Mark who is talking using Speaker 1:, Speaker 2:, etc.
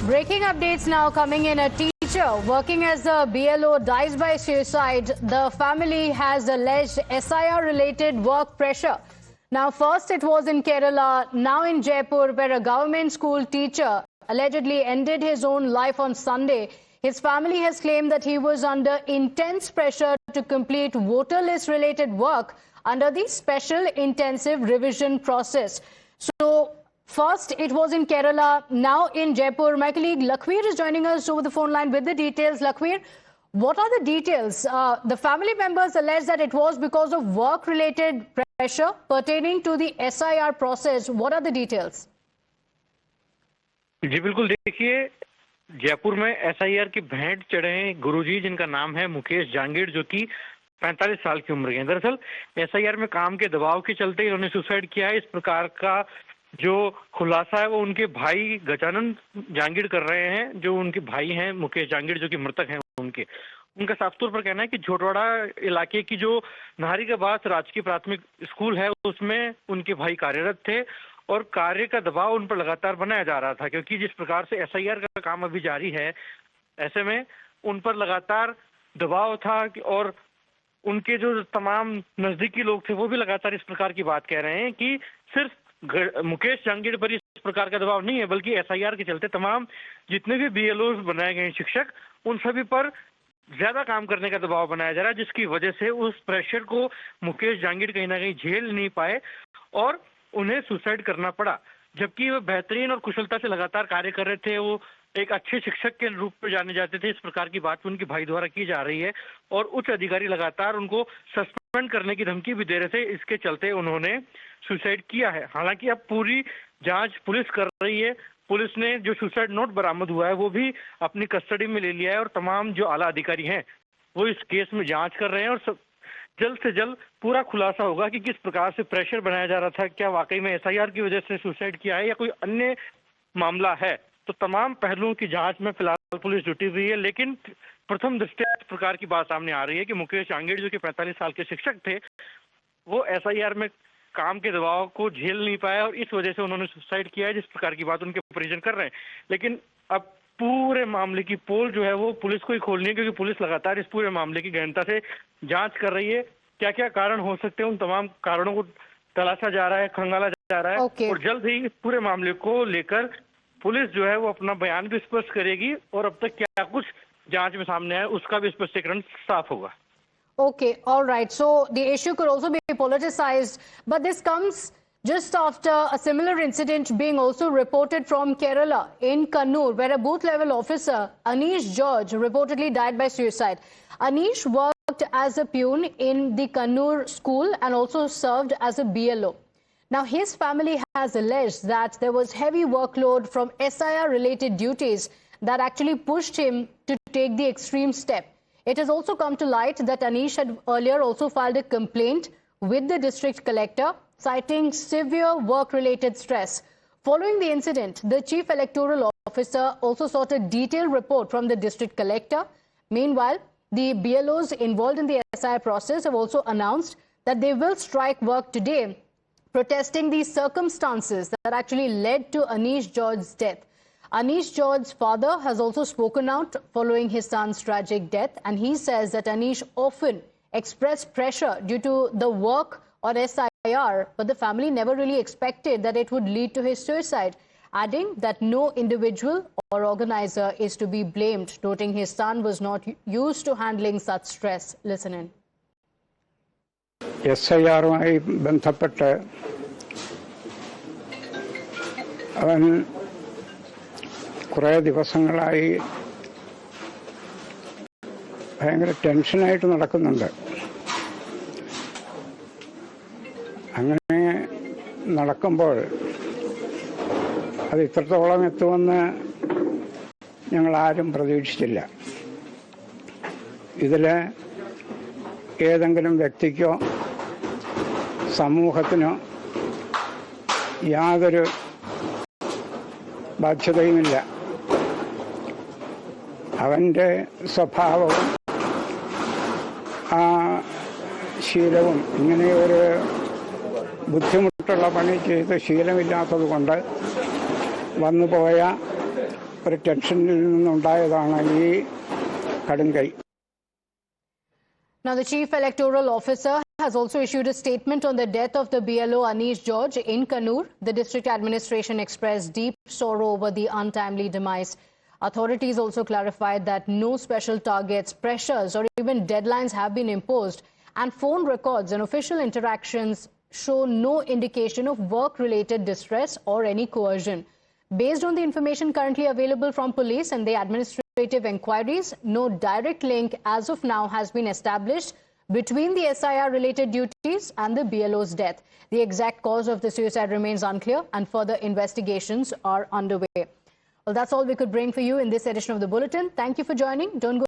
Speaker 1: Breaking updates now coming in. A teacher working as a BLO dies by suicide. The family has alleged SIR-related work pressure. Now, first it was in Kerala, now in Jaipur, where a government school teacher allegedly ended his own life on Sunday. His family has claimed that he was under intense pressure to complete voter list-related work under the special intensive revision process. So, first, it was in Kerala, now in Jaipur. My colleague Lakhvir is joining us over the phone line with the details. Lakhvir, what are the details? The family members allege that it was because of work-related pressure pertaining to the SIR process. What are the details?
Speaker 2: जी बिल्कुल, देखिए जयपुर में SIR की भेंट चढ़े हैं गुरुजी, जिनका नाम है मुकेश जांगीड़, जो कि 45 साल की उम्र के हैं। दरअसल SIR में काम के दबाव के चलते इन्होंने सुसाइड किया है। इस प्रकार का जो खुलासा है वो उनके भाई गजानन जांगीड़ कर रहे हैं, जो उनके भाई हैं मुकेश जांगीड़, जो कि मृतक हैं। उनका साफ तौर पर कहना है कि झोटवाड़ा इलाके की जो नाहरीगाबाद राजकीय प्राथमिक स्कूल है उसमें उनके भाई कार्यरत थे और कार्य का दबाव उन पर लगातार बनाया जा रहा था, क्योंकि जिस प्रकार से SIR का काम अभी जारी है, ऐसे में उन पर लगातार दबाव था और उनके जो तमाम नजदीकी लोग थे वो भी लगातार इस प्रकार की बात कह रहे हैं कि सिर्फ मुकेश जांगीड़ पर इस प्रकार का दबाव नहीं है, बल्कि SIR के चलते तमाम जितने भी BLOs बनाए गए शिक्षक, उन सभी पर ज्यादा काम करने का दबाव बनाया जा रहा है, जिसकी वजह से उस प्रेशर को मुकेश जांगीड़ कहीं ना कहीं झेल नहीं पाए और उन्हें सुसाइड करना पड़ा। जबकि वो बेहतरीन और कुशलता से लगातार कार्य कर रहे थे, वो एक अच्छे शिक्षक के रूप में जाने जाते थे। इस प्रकार की बात उनके भाई द्वारा की जा रही है और उच्च अधिकारी लगातार उनको सस्पेंड करने की धमकी भी दे रहे थे। इसके चलते उन्होंने सुसाइड किया है। हालांकि अब पूरी जांच पुलिस कर रही है। पुलिस ने जो सुसाइड नोट बरामद हुआ है वो भी अपनी कस्टडी में ले लिया है और तमाम जो आला अधिकारी हैं वो इस केस में जांच कर रहे हैं और जल्द से जल्द पूरा खुलासा होगा कि किस प्रकार से प्रेशर बनाया जा रहा था, क्या वाकई में SIR की वजह से सुसाइड किया है या कोई अन्य मामला है। तो तमाम पहलुओं की जांच में फिलहाल पुलिस जुटी हुई है, लेकिन प्रथम दृष्टया इस प्रकार की बात सामने आ रही है कि मुकेश जांगीड़, जो कि 45 साल के शिक्षक थे, वो SIR में काम के दबाव को झेल नहीं पाया और इस वजह से उन्होंने सुसाइड किया है, जिस प्रकार की बात उनके परिजन कर रहे हैं। लेकिन अब पूरे मामले की पोल जो है वो पुलिस को ही खोलनी है, क्योंकि पुलिस लगातार इस पूरे मामले की गहनता से जांच कर रही है। क्या क्या कारण हो सकते हैं, उन तमाम कारणों को तलाशा जा रहा है, खंगाला जा रहा है और जल्द ही इस पूरे मामले को लेकर पुलिस जो है वो अपना बयान भी स्पष्ट करेगी और अब तक क्या कुछ जांच में सामने आया उसका भी स्पष्टीकरण साफ होगा।
Speaker 1: Okay, all right. So the issue could also be politicized, but this comes just after a similar incident being also reported from Kerala in Kannur, where a booth-level officer, Anish George, reportedly died by suicide. Anish worked as a peon in the Kannur school and also served as a BLO. Now, his family has alleged that there was heavy workload from SIR-related duties that actually pushed him to take the extreme step. It has also come to light that Anish had earlier also filed a complaint with the district collector, citing severe work-related stress. Following the incident, the chief electoral officer also sought a detailed report from the district collector. Meanwhile, the BLOs involved in the SIR process have also announced that they will strike work today, protesting the circumstances that actually led to Anish George's death. Anish George's father has also spoken out following his son's tragic death, and he says that Anish often expressed pressure due to the work on SIR, but the family never really expected that it would lead to his suicide, adding that no individual or organizer is to be blamed, noting his son was not used to handling such stress. Listen in.
Speaker 3: SIR-മായി ബന്ധപ്പെട്ട് അവൻ കുറേ ദിവസങ്ങളായി ഭയങ്കര ടെൻഷനായിട്ട് നടക്കുന്നുണ്ട്. അങ്ങനെ നടക്കുമ്പോൾ അത് ഇത്രത്തോളം എത്തുമെന്ന് ഞങ്ങളാരും പ്രതീക്ഷിച്ചില്ല. ഇതിൽ ഏതെങ്കിലും വ്യക്തിക്കോ സമൂഹത്തിനോ യാതൊരു ബാധ്യതയുമില്ല. അവൻ്റെ സ്വഭാവവും ആ ശീലവും ഇങ്ങനെ ഒരു ബുദ്ധിമുട്ടുള്ള പണി ചെയ്ത് ശീലമില്ലാത്തത് കൊണ്ട് വന്നുപോയ ഒരു ടെൻഷനിൽ നിന്നുണ്ടായതാണ് ഈ കടുങ്കൈ.
Speaker 1: Now, the Chief Electoral Officer has also issued a statement on the death of the BLO Anish George in Kannur. The district administration expressed deep sorrow over the untimely demise. Authorities also clarified that no special targets, pressures or even deadlines have been imposed, and phone records and official interactions show no indication of work-related distress or any coercion. Based on the information currently available from police and the administrative inquiries, no direct link as of now has been established between the SIR-related duties and the BLO's death. The exact cause of the suicide remains unclear and further investigations are underway. Well, that's all we could bring for you in this edition of the Bulletin. Thank you for joining. Don't go